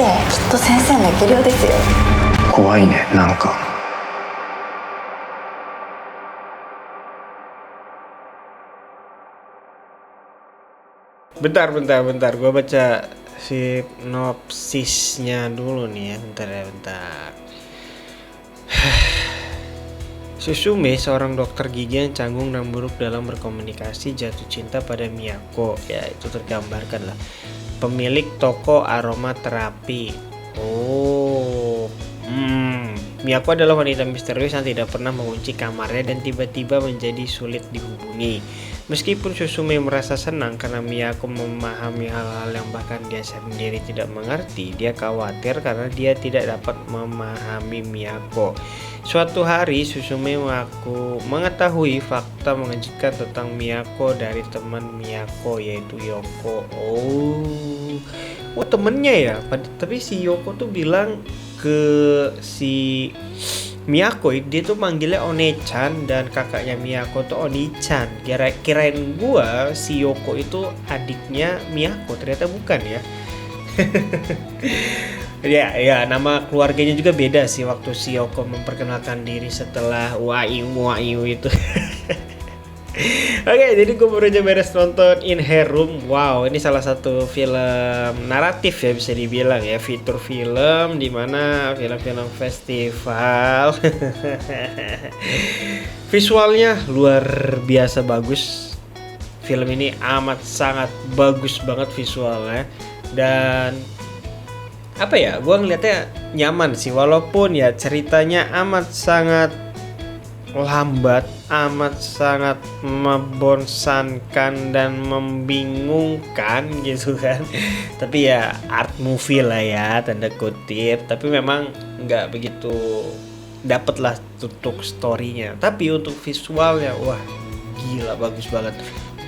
きっと先生もいけるようですよ。怖いね、なんか。Bentar, gue baca sinopsisnya dulu nih ya, bentar. Susume, seorang dokter gigi yang canggung dan buruk dalam berkomunikasi, jatuh cinta pada Miyako. Ya, itu tergambarkan lah. Pemilik toko aroma terapi. Miyako adalah wanita misterius yang tidak pernah mengunci kamarnya dan tiba-tiba menjadi sulit dihubungi. Meskipun Susume merasa senang karena Miyako memahami hal-hal yang bahkan dia sendiri tidak mengerti, dia khawatir karena dia tidak dapat memahami Miyako. Suatu hari Susume mengetahui fakta mengejutkan tentang Miyako dari teman Miyako, yaitu Yoko. Temennya ya. Tapi si Yoko tuh bilang ke si Miyako, dia tuh manggilnya One-chan dan kakaknya Miyako tuh Oni-chan. Kirain gua si Yoko itu adiknya Miyako, ternyata bukan ya. Ya, nama keluarganya juga beda sih waktu si Yoko memperkenalkan diri setelah Waiu itu. Oke, jadi gue baru aja beres nonton In Her Room. Wow, ini salah satu film naratif ya, bisa dibilang ya, fitur film dimana film-film festival. Visualnya luar biasa bagus. Film ini amat sangat bagus banget visualnya. Dan apa ya, gue ngeliatnya nyaman sih, walaupun ya ceritanya amat sangat lambat, amat sangat membosankan dan membingungkan gitu kan. Tapi ya art movie lah ya, tanda kutip. Tapi memang nggak begitu dapet lah untuk storynya. Tapi untuk visualnya, wah gila bagus banget.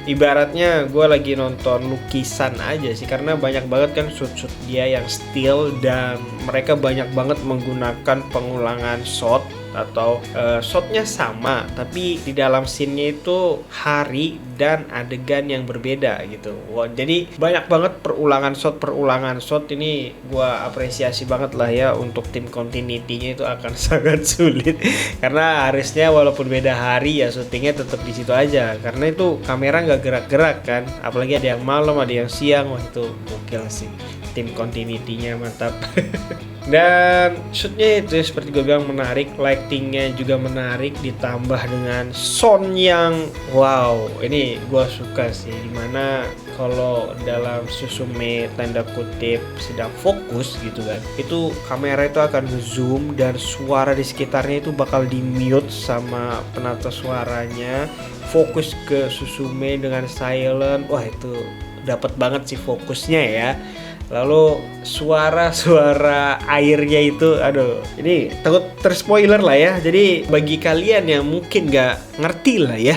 Ibaratnya gue lagi nonton lukisan aja sih, karena banyak banget kan shoot dia yang still dan mereka banyak banget menggunakan pengulangan shot atau shotnya sama tapi di dalam scene-nya itu hari dan adegan yang berbeda gitu. Wah, jadi banyak banget perulangan shot ini gua apresiasi banget lah ya. Untuk tim continuity-nya itu akan sangat sulit karena harusnya walaupun beda hari ya syutingnya tetap di situ aja, karena itu kamera nggak gerak-gerak kan, apalagi ada yang malam ada yang siang. Wah, itu gokil sih, tim continuity-nya mantap. Dan shootnya itu seperti gue bilang menarik, lightingnya juga menarik, ditambah dengan sound yang wow, ini gue suka sih. Dimana kalau dalam Susume tanda kutip sedang fokus gitu kan, itu kamera itu akan zoom dan suara di sekitarnya itu bakal di mute sama penata suaranya, fokus ke Susume dengan silent. Wah, itu dapat banget sih fokusnya ya. Lalu suara airnya itu, aduh, ini takut terspoiler lah ya. Jadi bagi kalian yang mungkin gak ngerti lah ya.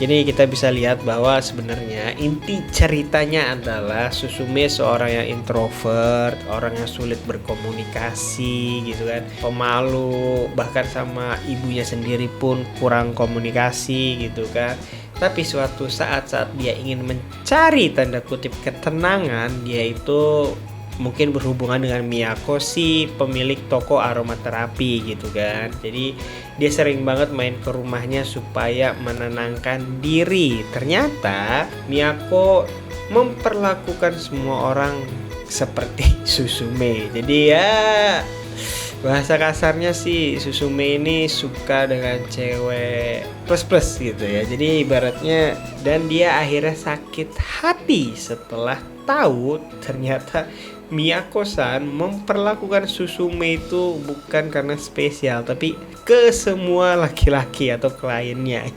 Jadi kita bisa lihat bahwa sebenarnya inti ceritanya adalah Susume seorang yang introvert, orang yang sulit berkomunikasi gitu kan, pemalu, bahkan sama ibunya sendiri pun kurang komunikasi gitu kan. Tapi suatu saat dia ingin mencari tanda kutip ketenangan, dia itu mungkin berhubungan dengan Miyako, si pemilik toko aromaterapi gitu kan. Jadi dia sering banget main ke rumahnya supaya menenangkan diri. Ternyata Miyako memperlakukan semua orang seperti Susume. Jadi ya bahasa kasarnya sih Susume ini suka dengan cewek plus gitu ya. Jadi ibaratnya, dan dia akhirnya sakit hati setelah tahu ternyata Miyako-san memperlakukan Susume itu bukan karena spesial, tapi ke semua laki-laki atau kliennya.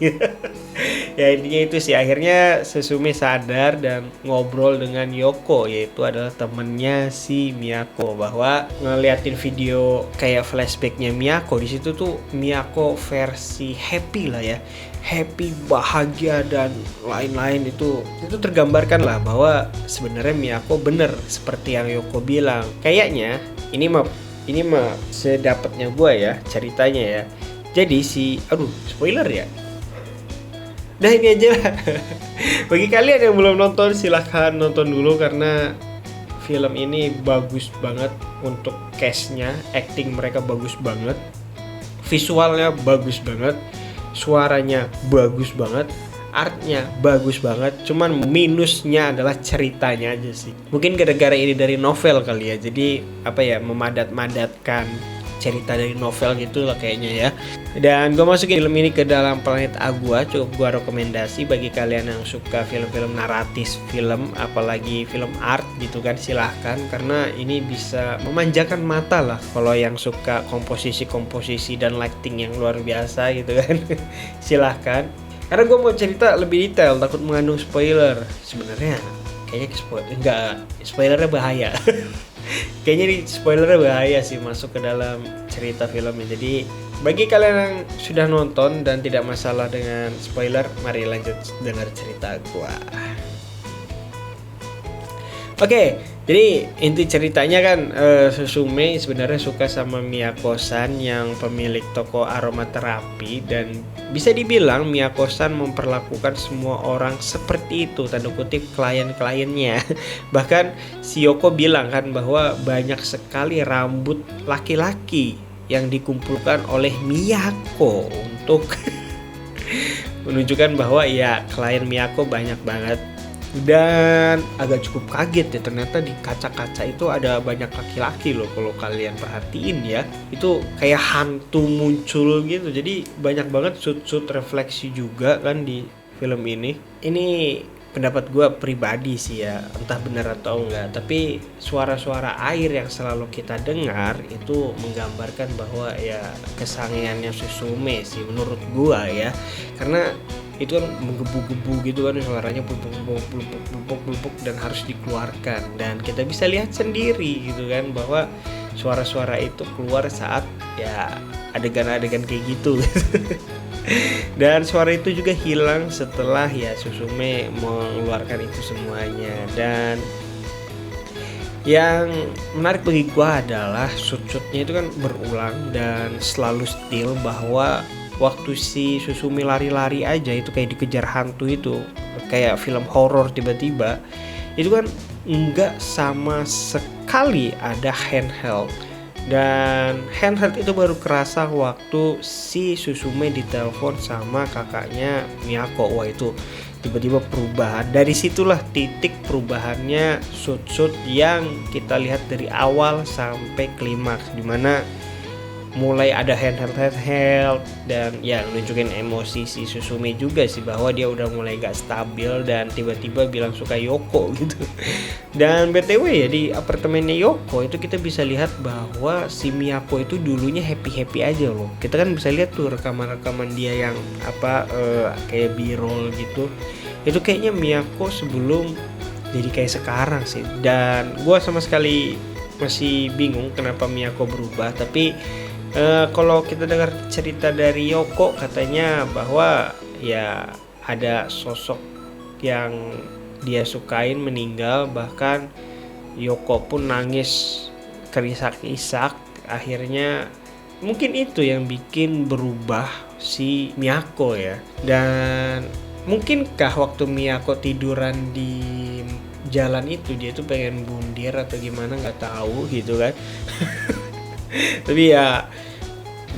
Ya intinya itu sih, akhirnya Susume sadar dan ngobrol dengan Yoko, yaitu adalah temennya si Miyako, bahwa ngeliatin video kayak flashbacknya Miyako di situ tuh Miyako versi happy lah ya, happy, bahagia dan lain-lain. Itu tergambarkan lah bahwa sebenarnya Miyako bener seperti yang Yoko bilang. Kayaknya ini mah sedapatnya gue ya ceritanya ya. Jadi spoiler ya. Nah ini aja lah. Bagi kalian yang belum nonton silahkan nonton dulu, karena film ini bagus banget untuk cast-nya, acting mereka bagus banget, visualnya bagus banget, suaranya bagus banget, artnya bagus banget. Cuman minusnya adalah ceritanya aja sih. Mungkin gara-gara ini dari novel kali ya, jadi memadat-madatkan cerita dari novel gitu lah kayaknya ya. Dan gue masukin film ini ke dalam planet Agua, cukup gue rekomendasi bagi kalian yang suka film-film naratif, film apalagi film art gitu kan, silahkan, karena ini bisa memanjakan mata lah kalau yang suka komposisi dan lighting yang luar biasa gitu kan. Silahkan, karena gue mau cerita lebih detail, takut mengandung spoiler. Sebenarnya kayaknya spoilernya bahaya. Kayaknya nih spoilernya bahaya sih masuk ke dalam cerita filmnya. Jadi bagi kalian yang sudah nonton dan tidak masalah dengan spoiler, mari lanjut dengar cerita gua. Oke, jadi inti ceritanya kan Susume sebenarnya suka sama Miyako-san yang pemilik toko aromaterapi, dan bisa dibilang Miyako-san memperlakukan semua orang seperti itu, tanda kutip klien-kliennya. Bahkan si Yoko bilang kan bahwa banyak sekali rambut laki-laki yang dikumpulkan oleh Miyako untuk menunjukkan bahwa ya klien Miyako banyak banget. Dan agak cukup kaget ya, ternyata di kaca-kaca itu ada banyak laki-laki loh. Kalau kalian perhatiin ya, itu kayak hantu muncul gitu. Jadi banyak banget shoot refleksi juga kan di film ini. Ini pendapat gue pribadi sih ya, entah benar atau enggak, tapi suara-suara air yang selalu kita dengar itu menggambarkan bahwa ya kesangiannya Susume sih menurut gue ya. Karena itu kan menggebu-gebu gitu kan, suaranya pelupuk dan harus dikeluarkan, dan kita bisa lihat sendiri gitu kan bahwa suara-suara itu keluar saat ya adegan-adegan kayak gitu. Dan suara itu juga hilang setelah ya Susume mengeluarkan itu semuanya. Dan yang menarik bagi gua adalah shoot-shootnya itu kan berulang dan selalu still, bahwa waktu si Susume lari-lari aja itu kayak dikejar hantu itu, kayak film horor tiba-tiba. Itu kan enggak sama sekali ada handheld. Dan handheld itu baru kerasa waktu si Susume ditelepon sama kakaknya Miyako. Wah, itu tiba-tiba perubahan. Dari situlah titik perubahannya shoot-shoot yang kita lihat dari awal sampai klimaks, dimana mulai ada handheld dan ya nunjukin emosi si Susume juga sih, bahwa dia udah mulai gak stabil dan tiba-tiba bilang suka Yoko gitu. Dan BTW ya, di apartemennya Yoko itu kita bisa lihat bahwa si Miyako itu dulunya happy aja loh. Kita kan bisa lihat tuh rekaman dia yang kayak B-roll gitu. Itu kayaknya Miyako sebelum jadi kayak sekarang sih. Dan gue sama sekali masih bingung kenapa Miyako berubah. Tapi kalau kita dengar cerita dari Yoko, katanya bahwa ya ada sosok yang dia sukain meninggal, bahkan Yoko pun nangis kerisak-isak. Akhirnya mungkin itu yang bikin berubah si Miyako ya. Dan mungkinkah waktu Miyako tiduran di jalan itu dia tuh pengen bundir atau gimana, nggak tahu gitu kan. Tapi ya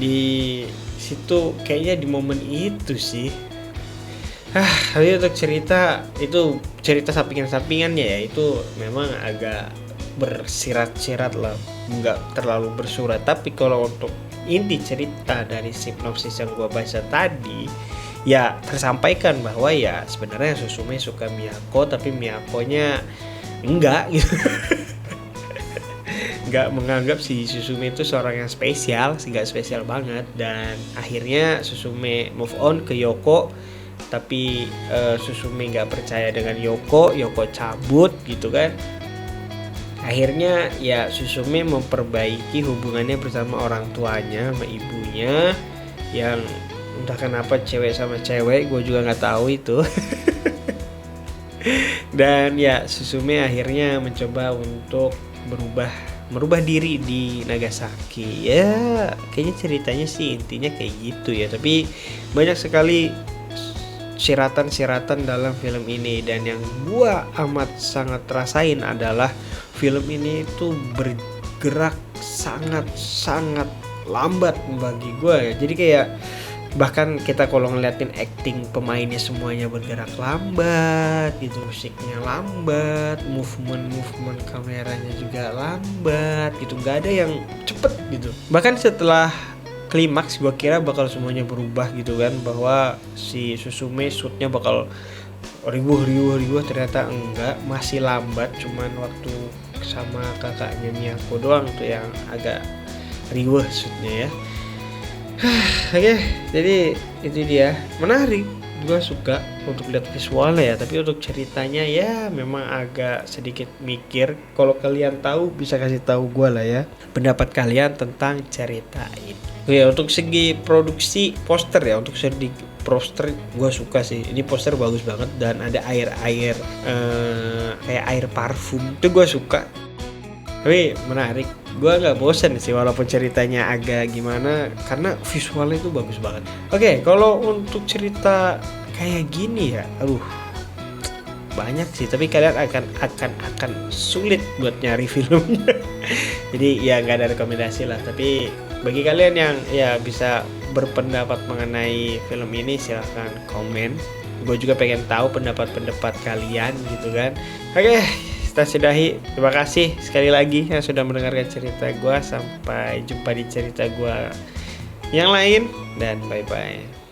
di situ kayaknya di momen itu sih. Tapi untuk cerita sampingan-sampingannya ya itu memang agak bersirat-sirat lah, nggak terlalu bersurat. Tapi kalau untuk inti cerita dari sinopsis yang gua baca tadi, ya tersampaikan bahwa ya sebenarnya Susume suka Miyako, tapi Miyakonya enggak gitu. Nggak menganggap si Susume itu seorang yang spesial, nggak spesial banget. Dan akhirnya Susume move on ke Yoko, tapi Susume nggak percaya dengan Yoko cabut gitu kan. Akhirnya ya Susume memperbaiki hubungannya bersama orang tuanya, sama ibunya, yang entah kenapa cewek sama cewek, gue juga nggak tahu itu. Dan ya Susume akhirnya mencoba untuk merubah diri di Nagasaki. Ya kayaknya ceritanya sih intinya kayak gitu ya. Tapi banyak sekali siratan dalam film ini, dan yang gua amat sangat rasain adalah film ini itu bergerak sangat lambat bagi gue ya. Jadi kayak bahkan kita kalau ngeliatin acting pemainnya semuanya bergerak lambat gitu, musiknya lambat, movement kameranya juga lambat gitu, nggak ada yang cepet gitu. Bahkan setelah klimaks gue kira bakal semuanya berubah gitu kan, bahwa si Suzume shootnya bakal riuh, ternyata enggak, masih lambat. Cuman waktu sama kakaknya Miyako doang tuh yang agak riuh shootnya ya. Oke, jadi itu dia, menarik, gue suka untuk lihat visualnya ya, tapi untuk ceritanya ya memang agak sedikit mikir. Kalau kalian tahu bisa kasih tahu gue lah ya pendapat kalian tentang cerita ini. Ya untuk segi produksi poster ya, untuk segi poster gue suka sih, ini poster bagus banget dan ada air kayak air parfum, itu gue suka. Tapi menarik, gue nggak bosen sih walaupun ceritanya agak gimana, karena visualnya itu bagus banget. Oke, kalau untuk cerita kayak gini ya, banyak sih, tapi kalian akan sulit buat nyari filmnya. Jadi ya nggak ada rekomendasi lah. Tapi bagi kalian yang ya bisa berpendapat mengenai film ini, silahkan komen. Gue juga pengen tahu pendapat kalian gitu kan. Oke, kita sudahi. Terima kasih sekali lagi yang sudah mendengarkan cerita gue. Sampai jumpa di cerita gue yang lain, dan bye-bye.